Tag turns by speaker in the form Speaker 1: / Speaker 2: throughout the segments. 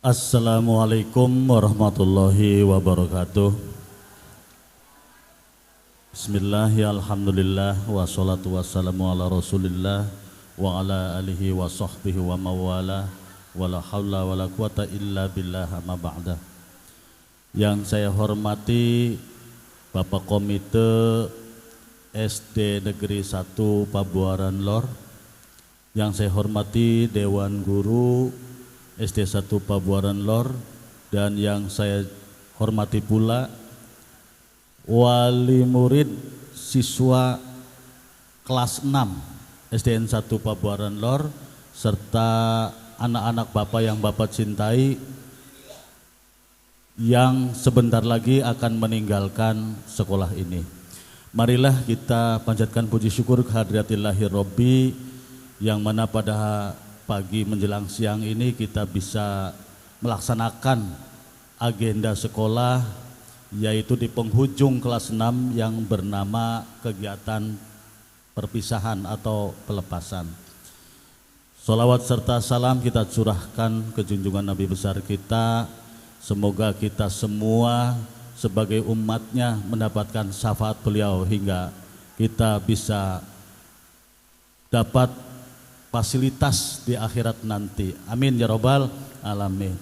Speaker 1: Assalamualaikum warahmatullahi wabarakatuh. Bismillahirrahmanirrahim. Alhamdulillah wassalatu wassalamu ala Rasulillah wa ala alihi wa sahbihi wa mawala wala haula wala quwata illa billah amma ba'da. Yang saya hormati Bapak Komite SD Negeri 1 Pabuaran Lor, yang saya hormati Dewan Guru SD 1 Pabuaran Lor, dan yang saya hormati pula wali murid siswa kelas 6 SDN 1 Pabuaran Lor, serta anak-anak Bapak yang Bapak cintai yang sebentar lagi akan meninggalkan sekolah ini. Marilah kita panjatkan puji syukur kehadiratillahir Robbi, yang mana pada pagi menjelang siang ini kita bisa melaksanakan agenda sekolah, yaitu di penghujung kelas 6 yang bernama kegiatan perpisahan atau pelepasan. Sholawat serta salam kita curahkan ke junjungan Nabi besar kita. Semoga kita semua sebagai umatnya mendapatkan syafaat beliau hingga kita bisa dapat fasilitas di akhirat nanti. Amin ya robbal alamin.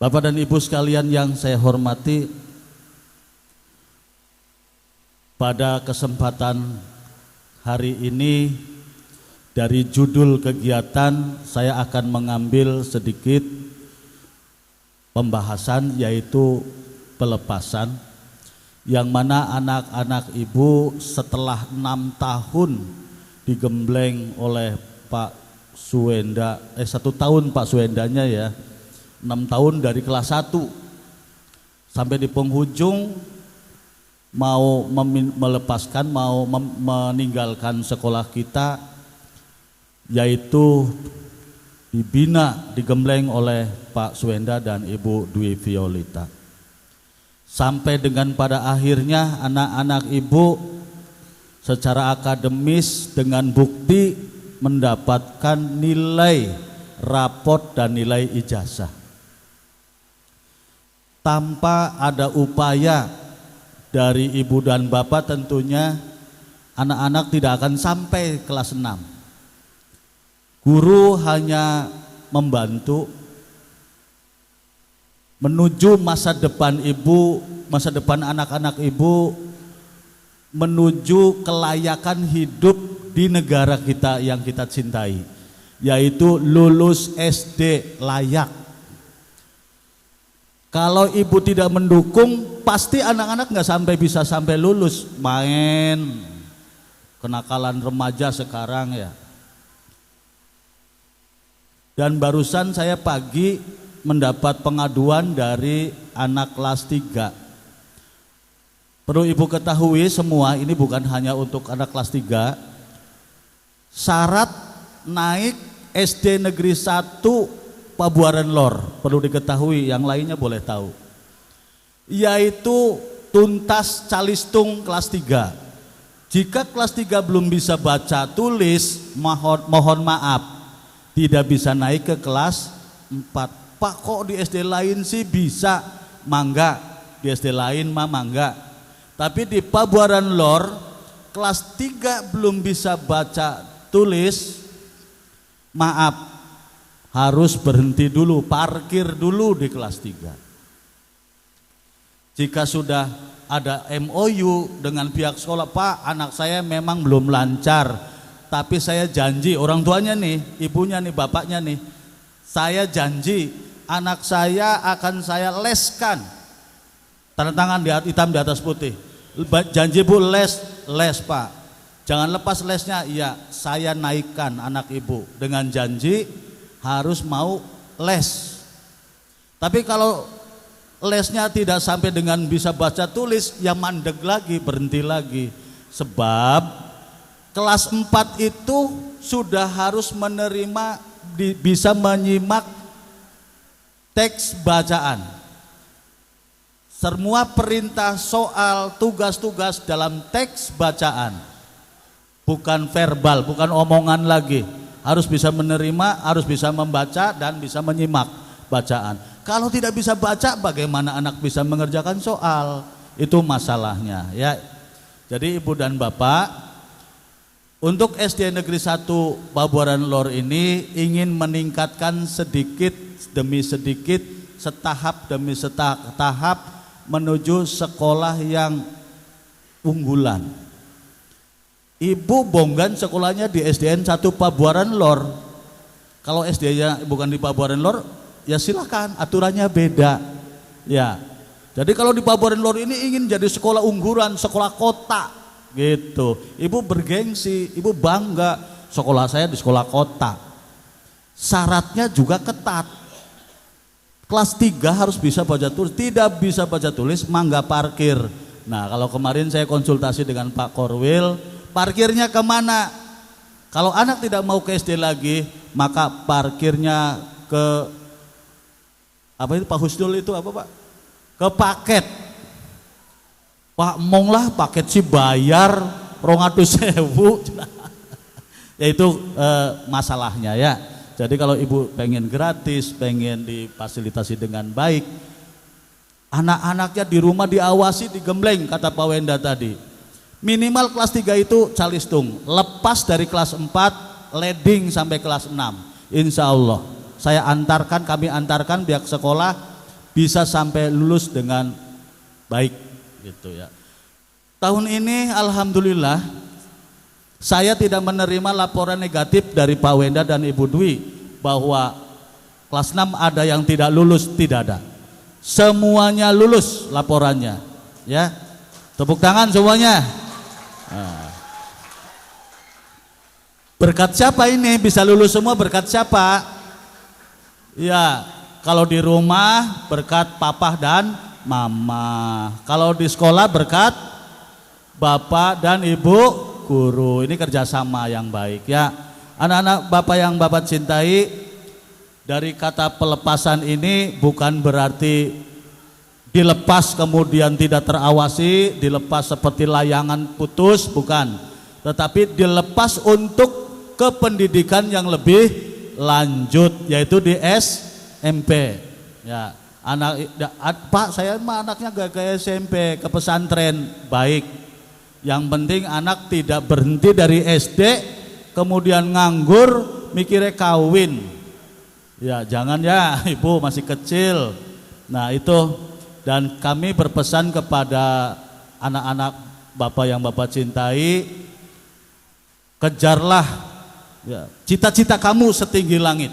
Speaker 1: Bapak dan Ibu sekalian yang saya hormati, pada kesempatan hari ini dari judul kegiatan saya akan mengambil sedikit pembahasan, yaitu pelepasan, yang mana anak-anak Ibu setelah 6 tahun digembleng oleh Pak Suwenda, 1 tahun Pak Suwendanya ya, 6 tahun dari kelas 1 sampai di penghujung mau melepaskan, mau meninggalkan sekolah kita, yaitu dibina, digembleng oleh Pak Suwenda dan Ibu Dwi Violita. Sampai dengan pada akhirnya anak-anak Ibu secara akademis dengan bukti mendapatkan nilai rapot dan nilai ijazah. Tanpa ada upaya dari ibu dan bapak, tentunya anak-anak tidak akan sampai kelas 6. Guru hanya membantu menuju masa depan ibu, masa depan anak-anak ibu, menuju kelayakan hidup di negara kita yang kita cintai, yaitu lulus SD layak. Kalau ibu tidak mendukung, pasti anak-anak nggak bisa sampai lulus. Main kenakalan remaja sekarang ya. Dan barusan saya pagi mendapat pengaduan dari anak kelas 3. Perlu Ibu ketahui semua, ini bukan hanya untuk anak kelas 3. Syarat naik SD Negeri 1 Pabuaran Lor, perlu diketahui, yang lainnya boleh tahu, yaitu tuntas calistung kelas 3. Jika kelas 3 belum bisa baca tulis, mohon maaf, tidak bisa naik ke kelas 4. Pak, kok di SD lain sih bisa? Mangga, di SD lain mangga. Tapi di Pabuaran Lor, kelas 3 belum bisa baca tulis, maaf, harus berhenti dulu, parkir dulu di kelas 3. Jika sudah ada MOU dengan pihak sekolah, Pak, anak saya memang belum lancar, tapi saya janji, orang tuanya nih, ibunya nih, bapaknya nih, saya janji anak saya akan saya leskan, tanda tangan hitam di atas putih. Janji Bu, les Pak, jangan lepas lesnya. Iya, saya naikkan anak ibu dengan janji harus mau les. Tapi kalau lesnya tidak sampai dengan bisa baca tulis, ya mandek lagi, berhenti lagi. Sebab kelas 4 itu sudah harus menerima, bisa menyimak teks bacaan. Semua perintah, soal, tugas-tugas dalam teks bacaan, bukan verbal, bukan omongan lagi. Harus bisa menerima, harus bisa membaca dan bisa menyimak. bacaan. Kalau tidak bisa baca, bagaimana anak bisa mengerjakan soal? Itu masalahnya ya. Jadi Ibu dan Bapak, untuk SD Negeri 1 Pabuaran Lor ini ingin meningkatkan sedikit demi sedikit, setahap demi setahap menuju sekolah yang unggulan. Ibu bonggan sekolahnya di SDN 1 Pabuaran Lor. Kalau SD-nya bukan di Pabuaran Lor, ya silakan, aturannya beda. Ya. Jadi kalau di Pabuaran Lor ini ingin jadi sekolah unggulan, sekolah kota gitu. Ibu bergengsi, ibu bangga, sekolah saya di sekolah kota. Syaratnya juga ketat. Kelas 3 harus bisa baca tulis, tidak bisa baca tulis mangga parkir. Nah, kalau kemarin saya konsultasi dengan Pak Korwil, parkirnya kemana? Kalau anak tidak mau ke SD lagi, maka parkirnya ke apa itu Pak Husnul itu apa Pak? Ke paket. Pak mong lah paket sih bayar 200.000. Ya itu masalahnya ya. Jadi kalau ibu pengen gratis, pengen difasilitasi dengan baik, anak-anaknya di rumah diawasi, digembleng kata Pak Wenda tadi. Minimal kelas 3 itu calistung, lepas dari kelas 4 leading sampai kelas 6. Insya Allah saya antarkan, kami antarkan pihak sekolah bisa sampai lulus dengan baik gitu ya. Tahun ini alhamdulillah saya tidak menerima laporan negatif dari Pak Wenda dan Ibu Dwi bahwa kelas 6 ada yang tidak lulus, tidak ada. Semuanya lulus laporannya ya. Tepuk tangan semuanya. Nah. Berkat siapa ini bisa lulus semua? Berkat siapa? Ya, kalau di rumah berkat papa dan mama. Kalau di sekolah berkat bapak dan ibu guru. Ini kerjasama yang baik ya. Anak-anak bapak yang bapak cintai, dari kata pelepasan ini bukan berarti dilepas kemudian tidak terawasi, dilepas seperti layangan putus, bukan. Tetapi dilepas untuk kependidikan yang lebih lanjut, yaitu di SMP. Ya, Pak saya mah anaknya gak ke SMP, ke pesantren, baik. Yang penting anak tidak berhenti dari SD, kemudian nganggur, mikirnya kawin. Ya jangan ya, ibu masih kecil. Nah itu. Dan kami berpesan kepada anak-anak bapak yang bapak cintai, kejarlah ya, cita-cita kamu setinggi langit.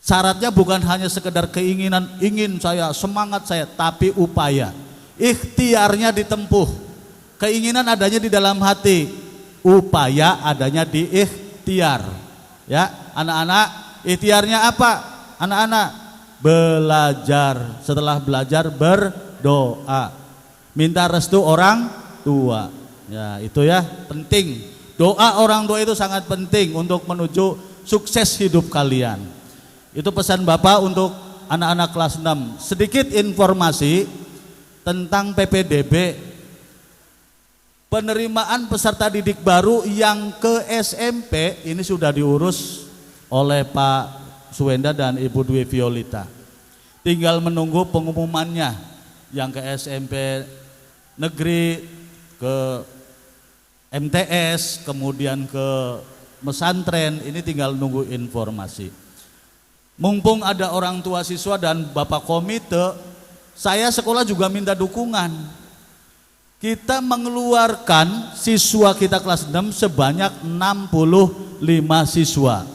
Speaker 1: Syaratnya bukan hanya sekedar keinginan, ingin saya, semangat saya, tapi upaya. Ikhtiarnya ditempuh. Keinginan adanya di dalam hati, upaya adanya di ikhtiar. Ya, anak-anak, ikhtiarnya apa? Anak-anak belajar, setelah belajar berdoa, minta restu orang tua. Ya, itu ya penting. Doa orang tua itu sangat penting untuk menuju sukses hidup kalian. Itu pesan Bapak untuk anak-anak kelas 6. Sedikit informasi tentang PPDB. Penerimaan peserta didik baru yang ke SMP ini sudah diurus oleh Pak Suwenda dan Ibu Dwi Violita. Tinggal menunggu pengumumannya yang ke SMP negeri, ke MTS, kemudian ke pesantren, ini tinggal nunggu informasi. Mumpung ada orang tua siswa dan Bapak komite, saya sekolah juga minta dukungan. Kita mengeluarkan siswa kita kelas 6 sebanyak 65 siswa.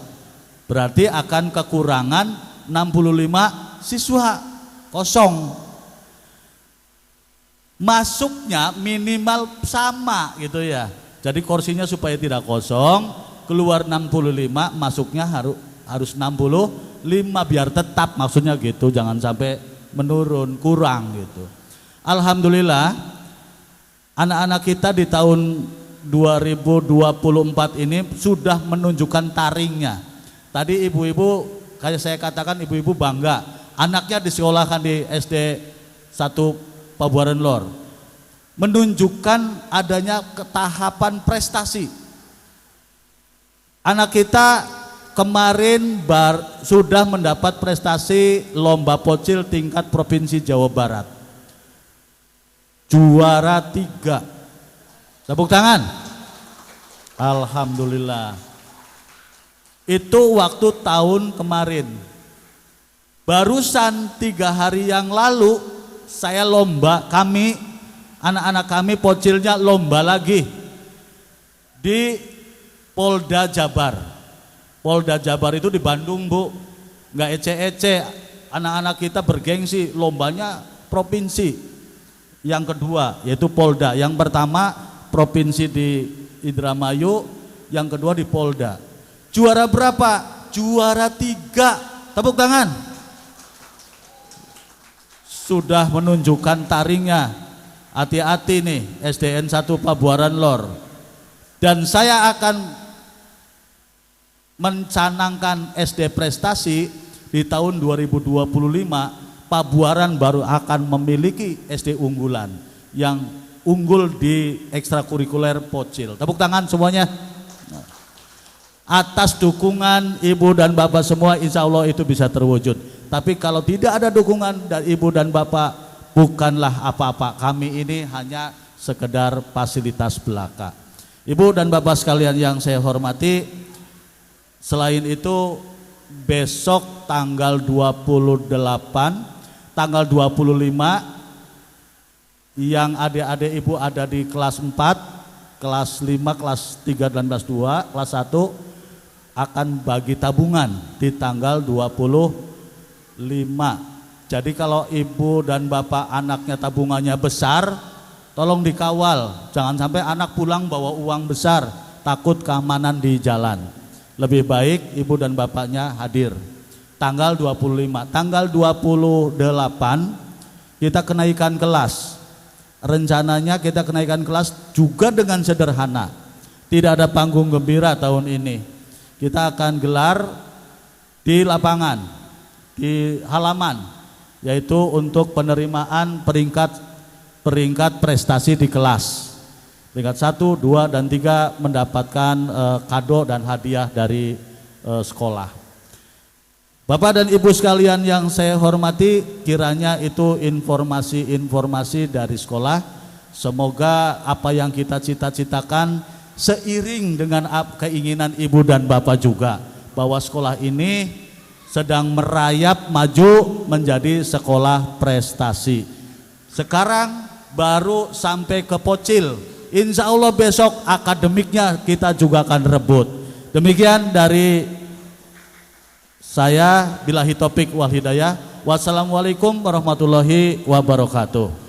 Speaker 1: Berarti akan kekurangan 65 siswa kosong. Masuknya minimal sama gitu ya. Jadi kursinya supaya tidak kosong, keluar 65, masuknya harus 65 biar tetap, maksudnya gitu, jangan sampai menurun, kurang gitu. Alhamdulillah anak-anak kita di tahun 2024 ini sudah menunjukkan taringnya. Tadi ibu-ibu, kayak saya katakan, ibu-ibu bangga anaknya disekolahkan di SD 1 Pabuaran Lor, menunjukkan adanya ketahapan prestasi. Anak kita kemarin sudah mendapat prestasi lomba pocil tingkat provinsi Jawa Barat. Juara 3. Tepuk tangan. Alhamdulillah. Itu waktu tahun kemarin. Barusan 3 hari yang lalu saya lomba, anak-anak kami pocilnya lomba lagi di Polda Jabar. Polda Jabar itu di Bandung, Bu. Nggak ece-ece, anak-anak kita bergengsi, lombanya provinsi. Yang kedua yaitu Polda. Yang pertama provinsi di Indramayu, yang kedua di Polda. Juara berapa? Juara 3. Tepuk tangan. Sudah menunjukkan taringnya. Hati-hati nih SDN 1 Pabuaran Lor. Dan saya akan mencanangkan SD prestasi di tahun 2025. Pabuaran baru akan memiliki SD unggulan yang unggul di ekstrakurikuler pocil. Tepuk tangan semuanya. Atas dukungan ibu dan bapak semua, insya Allah itu bisa terwujud. Tapi kalau tidak ada dukungan dari ibu dan bapak, bukanlah apa-apa. Kami ini hanya sekedar fasilitas belaka. Ibu dan bapak sekalian yang saya hormati, selain itu besok tanggal 28, tanggal 25 yang adik-adik ibu ada di kelas 4, kelas 5, kelas 3 dan kelas 2, kelas 1 akan bagi tabungan di tanggal 25. Jadi kalau ibu dan bapak anaknya tabungannya besar, tolong dikawal, jangan sampai anak pulang bawa uang besar, takut keamanan di jalan. Lebih baik ibu dan bapaknya hadir. Tanggal 25, tanggal 28 kita kenaikan kelas. Rencananya kita kenaikan kelas juga dengan sederhana. Tidak ada panggung gembira tahun ini. Kita akan gelar di lapangan, di halaman, yaitu untuk penerimaan peringkat prestasi di kelas. Peringkat 1, 2, dan 3 mendapatkan kado dan hadiah dari sekolah. Bapak dan ibu sekalian yang saya hormati, kiranya itu informasi-informasi dari sekolah. Semoga apa yang kita cita-citakan seiring dengan keinginan ibu dan bapak juga, bahwa sekolah ini sedang merayap maju menjadi sekolah prestasi. Sekarang baru sampai ke pocil, insya Allah besok akademiknya kita juga akan rebut. Demikian dari saya, billahi taufik wal hidayah. Wassalamualaikum warahmatullahi wabarakatuh.